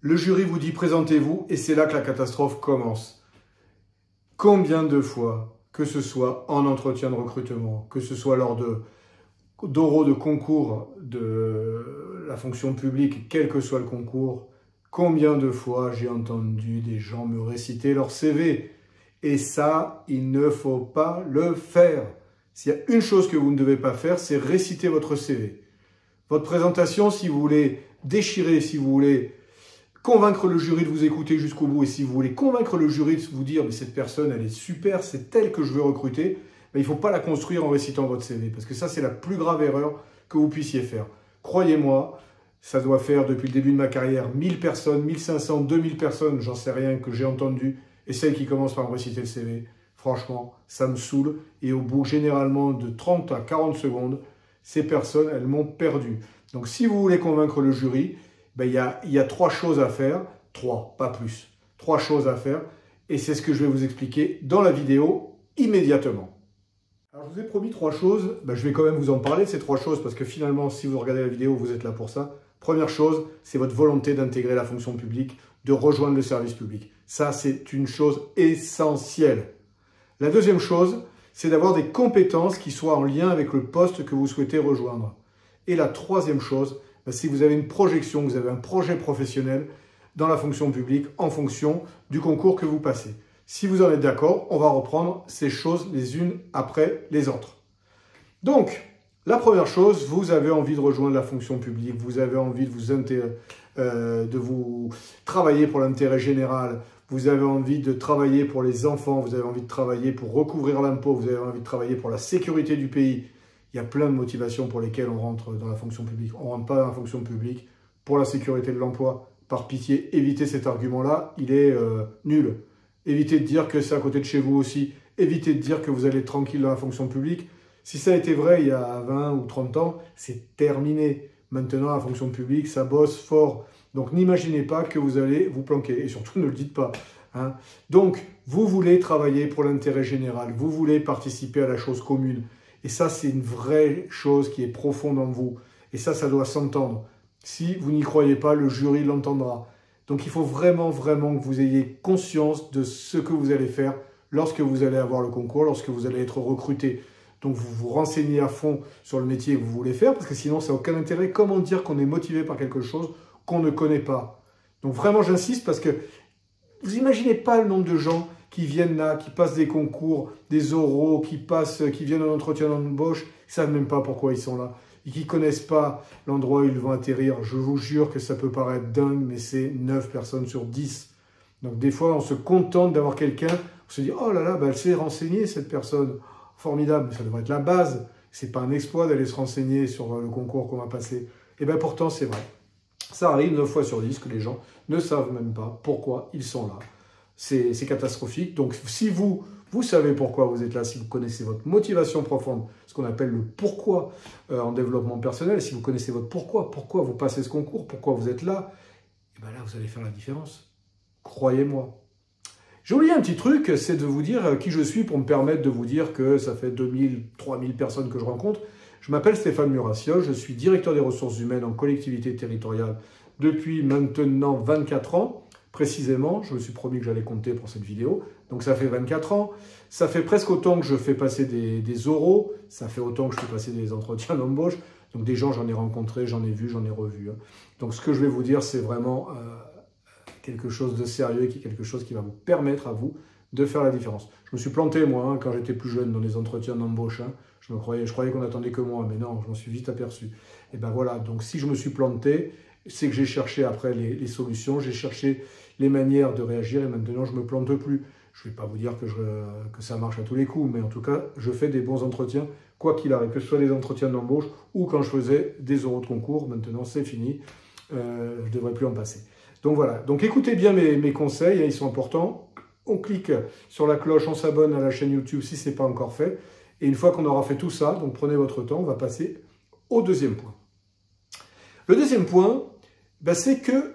Le jury vous dit présentez-vous et c'est là que la catastrophe commence. Combien de fois, que ce soit en entretien de recrutement, que ce soit lors d'oraux de concours de la fonction publique, quel que soit le concours, combien de fois j'ai entendu des gens me réciter leur CV. Et ça, il ne faut pas le faire. S'il y a une chose que vous ne devez pas faire, c'est réciter votre CV. Votre présentation, si vous voulez déchirer, si vous voulez convaincre le jury de vous écouter jusqu'au bout, et si vous voulez convaincre le jury de vous dire « mais cette personne, elle est super, c'est elle que je veux recruter », il ne faut pas la construire en récitant votre CV, parce que ça, c'est la plus grave erreur que vous puissiez faire. Croyez-moi, ça doit faire depuis le début de ma carrière 1000 personnes, 1500, 2000 personnes, j'en sais rien, que j'ai entendu, et celles qui commencent par me réciter le CV. Franchement, ça me saoule, et au bout généralement de 30 à 40 secondes, ces personnes, elles m'ont perdu. Donc si vous voulez convaincre le jury, il y a 3 choses à faire, 3, pas plus, 3 choses à faire, et c'est ce que je vais vous expliquer dans la vidéo immédiatement. Alors je vous ai promis 3 choses, je vais quand même vous en parler de ces 3 choses, parce que finalement, si vous regardez la vidéo, vous êtes là pour ça. Première chose, c'est votre volonté d'intégrer la fonction publique, de rejoindre le service public. Ça, c'est une chose essentielle. La deuxième chose, c'est d'avoir des compétences qui soient en lien avec le poste que vous souhaitez rejoindre. Et la troisième chose, si vous avez une projection, vous avez un projet professionnel dans la fonction publique en fonction du concours que vous passez. Si vous en êtes d'accord, on va reprendre ces choses les unes après les autres. Donc, la première chose, vous avez envie de rejoindre la fonction publique, vous avez envie de vous travailler pour l'intérêt général, vous avez envie de travailler pour les enfants, vous avez envie de travailler pour recouvrir l'impôt, vous avez envie de travailler pour la sécurité du pays. Il y a plein de motivations pour lesquelles on rentre dans la fonction publique. On ne rentre pas dans la fonction publique pour la sécurité de l'emploi. Par pitié, évitez cet argument-là, il est nul. Évitez de dire que c'est à côté de chez vous aussi. Évitez de dire que vous allez être tranquille dans la fonction publique. Si ça a été vrai il y a 20 ou 30 ans, c'est terminé. Maintenant, la fonction publique, ça bosse fort. Donc, n'imaginez pas que vous allez vous planquer. Et surtout, ne le dites pas. Hein. Donc, vous voulez travailler pour l'intérêt général. Vous voulez participer à la chose commune. Et ça, c'est une vraie chose qui est profonde en vous. Et ça doit s'entendre. Si vous n'y croyez pas, le jury l'entendra. Donc, il faut vraiment, vraiment que vous ayez conscience de ce que vous allez faire lorsque vous allez avoir le concours, lorsque vous allez être recruté. Donc, vous vous renseignez à fond sur le métier que vous voulez faire, parce que sinon, ça n'a aucun intérêt. Comment dire qu'on est motivé par quelque chose qu'on ne connaît pas? Donc, vraiment, j'insiste, parce que vous n'imaginez pas le nombre de gens qui viennent là, qui passent des concours, des oraux, qui viennent en entretien d'embauche, ils ne savent même pas pourquoi ils sont là, et qui ne connaissent pas l'endroit où ils vont atterrir. Je vous jure que ça peut paraître dingue, mais c'est 9 personnes sur 10. Donc des fois, on se contente d'avoir quelqu'un, on se dit « Oh là là, elle s'est renseignée cette personne, formidable, mais ça devrait être la base. Ce n'est pas un exploit d'aller se renseigner sur le concours qu'on va passer. » Et bien pourtant, c'est vrai. Ça arrive 9 fois sur 10 que les gens ne savent même pas pourquoi ils sont là. C'est catastrophique. Donc, si vous savez pourquoi vous êtes là, si vous connaissez votre motivation profonde, ce qu'on appelle le pourquoi en développement personnel, si vous connaissez votre pourquoi vous passez ce concours, pourquoi vous êtes là, et bien là, vous allez faire la différence. Croyez-moi. J'ai oublié un petit truc, c'est de vous dire qui je suis pour me permettre de vous dire que ça fait 2000, 3000 personnes que je rencontre. Je m'appelle Stéphane Murassiol, je suis directeur des ressources humaines en collectivité territoriale depuis maintenant 24 ans. Précisément, je me suis promis que j'allais compter pour cette vidéo, donc ça fait 24 ans. Ça fait presque autant que je fais passer des oraux, ça fait autant que je fais passer des entretiens d'embauche. Donc des gens, j'en ai rencontré, j'en ai vu, j'en ai revu. Donc ce que je vais vous dire, c'est vraiment quelque chose de sérieux, quelque chose qui va vous permettre à vous de faire la différence. Je me suis planté, moi, quand j'étais plus jeune, dans les entretiens d'embauche. Je croyais qu'on attendait que moi, mais non, je m'en suis vite aperçu. Et ben voilà, donc si je me suis planté, c'est que j'ai cherché après les solutions, j'ai cherché les manières de réagir et maintenant je ne me plante plus. Je ne vais pas vous dire que ça marche à tous les coups, mais en tout cas, je fais des bons entretiens, quoi qu'il arrive, que ce soit des entretiens d'embauche ou quand je faisais des oraux de concours. Maintenant, c'est fini, je ne devrais plus en passer. Donc voilà, donc écoutez bien mes conseils, ils sont importants. On clique sur la cloche, on s'abonne à la chaîne YouTube si ce n'est pas encore fait. Et une fois qu'on aura fait tout ça, donc prenez votre temps, on va passer au deuxième point. Le deuxième point, c'est que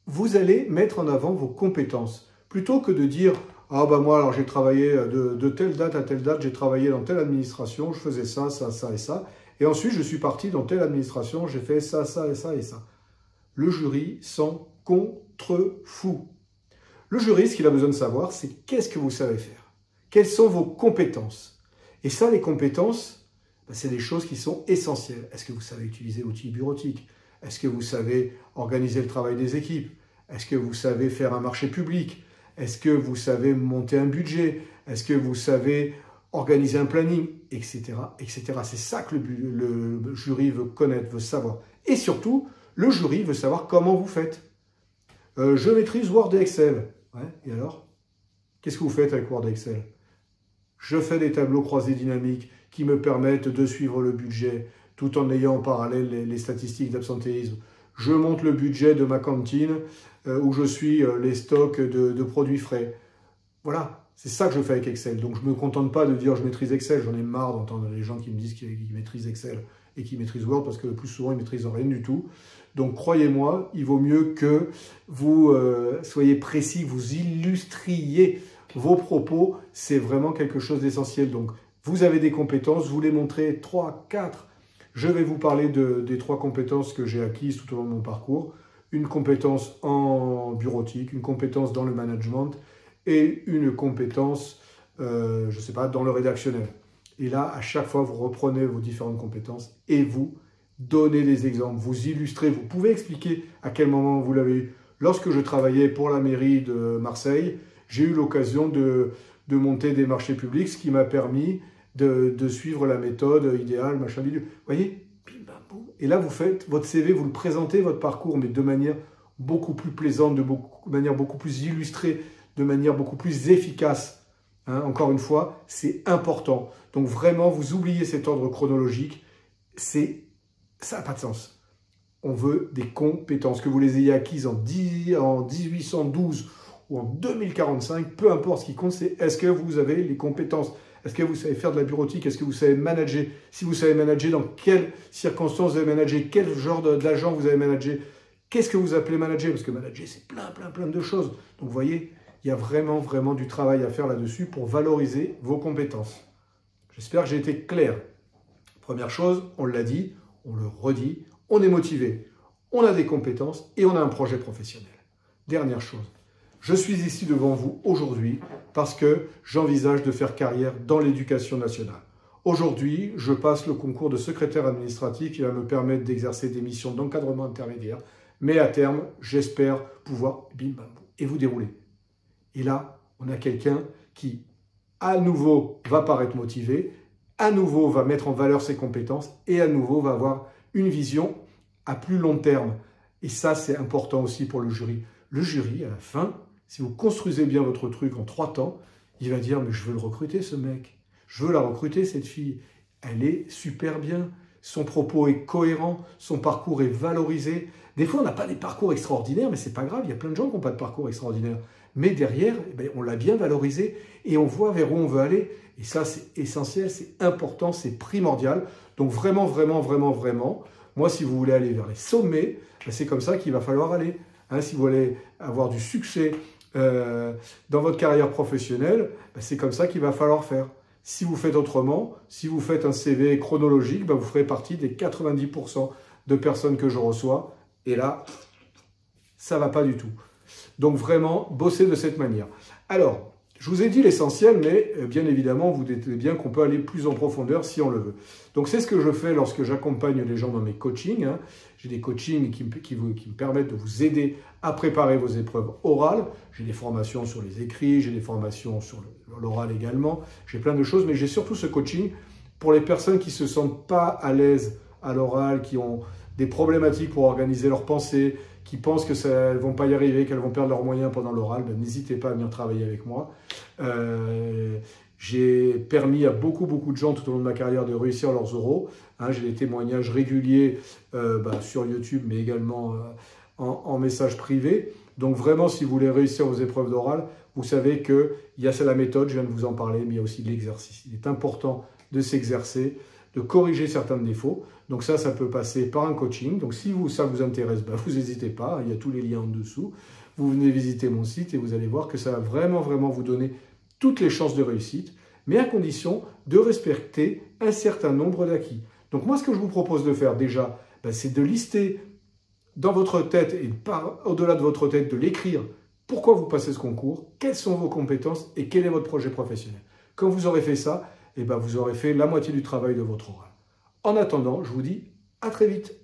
vous allez mettre en avant vos compétences. Plutôt que de dire « Ah moi, alors j'ai travaillé de telle date à telle date, j'ai travaillé dans telle administration, je faisais ça, ça, ça et ça. Et ensuite, je suis parti dans telle administration, j'ai fait ça, ça et ça et ça. » Le jury s'en contre-fou. Le jury, ce qu'il a besoin de savoir, c'est qu'est-ce que vous savez faire. Quelles sont vos compétences? Et ça, les compétences, c'est des choses qui sont essentielles. Est-ce que vous savez utiliser l'outil bureautique? Est-ce que vous savez organiser le travail des équipes? Est-ce que vous savez faire un marché public? Est-ce que vous savez monter un budget? Est-ce que vous savez organiser un planning? Etc. etc. C'est ça que le jury veut connaître, veut savoir. Et surtout, le jury veut savoir comment vous faites. Je maîtrise Word et Excel. Ouais, et alors? Qu'est-ce que vous faites avec Word et Excel? Je fais des tableaux croisés dynamiques qui me permettent de suivre le budget tout en ayant en parallèle les statistiques d'absentéisme. Je monte le budget de ma cantine où je suis les stocks de produits frais. Voilà, c'est ça que je fais avec Excel. Donc je ne me contente pas de dire je maîtrise Excel. J'en ai marre d'entendre les gens qui me disent qu'ils maîtrisent Excel et qu'ils maîtrisent Word parce que le plus souvent ils ne maîtrisent rien du tout. Donc croyez-moi, il vaut mieux que vous soyez précis, que vous illustriez vos propos. C'est vraiment quelque chose d'essentiel. Donc vous avez des compétences, vous les montrez 3, 4. Je vais vous parler des 3 compétences que j'ai acquises tout au long de mon parcours. Une compétence en bureautique, une compétence dans le management et une compétence, je ne sais pas, dans le rédactionnel. Et là, à chaque fois, vous reprenez vos différentes compétences et vous donnez des exemples, vous illustrez. Vous pouvez expliquer à quel moment vous l'avez eu. Lorsque je travaillais pour la mairie de Marseille, j'ai eu l'occasion de monter des marchés publics, ce qui m'a permis de suivre la méthode idéale, machin bidule. Vous voyez? Et là, vous faites votre CV, vous le présentez, votre parcours, mais de manière beaucoup plus plaisante, de manière beaucoup plus illustrée, de manière beaucoup plus efficace. Hein, encore une fois, c'est important. Donc vraiment, vous oubliez cet ordre chronologique, ça n'a pas de sens. On veut des compétences, que vous les ayez acquises en 1812 ou en 2045, peu importe, ce qui compte, c'est est-ce que vous avez les compétences? Est-ce que vous savez faire de la bureautique? Est-ce que vous savez manager? Si vous savez manager, dans quelles circonstances vous avez managé? Quel genre d'agent vous avez managé? Qu'est-ce que vous appelez manager? Parce que manager, c'est plein de choses. Donc vous voyez, il y a vraiment du travail à faire là-dessus pour valoriser vos compétences. J'espère que j'ai été clair. Première chose, on l'a dit, on le redit, on est motivé, on a des compétences et on a un projet professionnel. Dernière chose. Je suis ici devant vous aujourd'hui parce que j'envisage de faire carrière dans l'éducation nationale. Aujourd'hui, je passe le concours de secrétaire administratif qui va me permettre d'exercer des missions d'encadrement intermédiaire. Mais à terme, j'espère pouvoir, bim bam boum, et vous dérouler. Et là, on a quelqu'un qui, à nouveau, va paraître motivé, à nouveau va mettre en valeur ses compétences et à nouveau va avoir une vision à plus long terme. Et ça, c'est important aussi pour le jury. Le jury, à la fin, si vous construisez bien votre truc en 3 temps, il va dire « mais je veux le recruter ce mec, je veux la recruter cette fille, elle est super bien, son propos est cohérent, son parcours est valorisé ». Des fois, on n'a pas des parcours extraordinaires, mais c'est pas grave, il y a plein de gens qui n'ont pas de parcours extraordinaire. Mais derrière, on l'a bien valorisé et on voit vers où on veut aller. Et ça, c'est essentiel, c'est important, c'est primordial. Donc vraiment, moi, si vous voulez aller vers les sommets, c'est comme ça qu'il va falloir aller. Hein, si vous voulez avoir du succès dans votre carrière professionnelle, c'est comme ça qu'il va falloir faire. Si vous faites autrement, si vous faites un CV chronologique, vous ferez partie des 90% de personnes que je reçois. Et là, ça ne va pas du tout. Donc vraiment, bossez de cette manière. Alors, je vous ai dit l'essentiel, mais bien évidemment, vous doutez bien qu'on peut aller plus en profondeur si on le veut. Donc c'est ce que je fais lorsque j'accompagne les gens dans mes coachings. Hein. J'ai des coachings qui me permettent de vous aider à préparer vos épreuves orales. J'ai des formations sur les écrits, j'ai des formations sur l'oral également. J'ai plein de choses, mais j'ai surtout ce coaching pour les personnes qui ne se sentent pas à l'aise à l'oral, qui ont des problématiques pour organiser leurs pensées, qui pensent qu'elles ne vont pas y arriver, qu'elles vont perdre leurs moyens pendant l'oral, n'hésitez pas à venir travailler avec moi. J'ai permis à beaucoup de gens tout au long de ma carrière de réussir leurs oraux. Hein, j'ai des témoignages réguliers sur YouTube, mais également en message privé. Donc vraiment, si vous voulez réussir vos épreuves d'oral, vous savez qu'il y a la méthode, je viens de vous en parler, mais il y a aussi de l'exercice. Il est important de s'exercer, de corriger certains défauts. Donc ça peut passer par un coaching. Donc si ça vous intéresse, vous n'hésitez pas, il y a tous les liens en dessous. Vous venez visiter mon site et vous allez voir que ça va vraiment vous donner toutes les chances de réussite, mais à condition de respecter un certain nombre d'acquis. Donc moi, ce que je vous propose de faire déjà, c'est de lister dans votre tête et au-delà de votre tête de l'écrire. Pourquoi vous passez ce concours? Quelles sont vos compétences et quel est votre projet professionnel? Quand vous aurez fait ça, eh ben vous aurez fait la moitié du travail de votre oral. En attendant, je vous dis à très vite.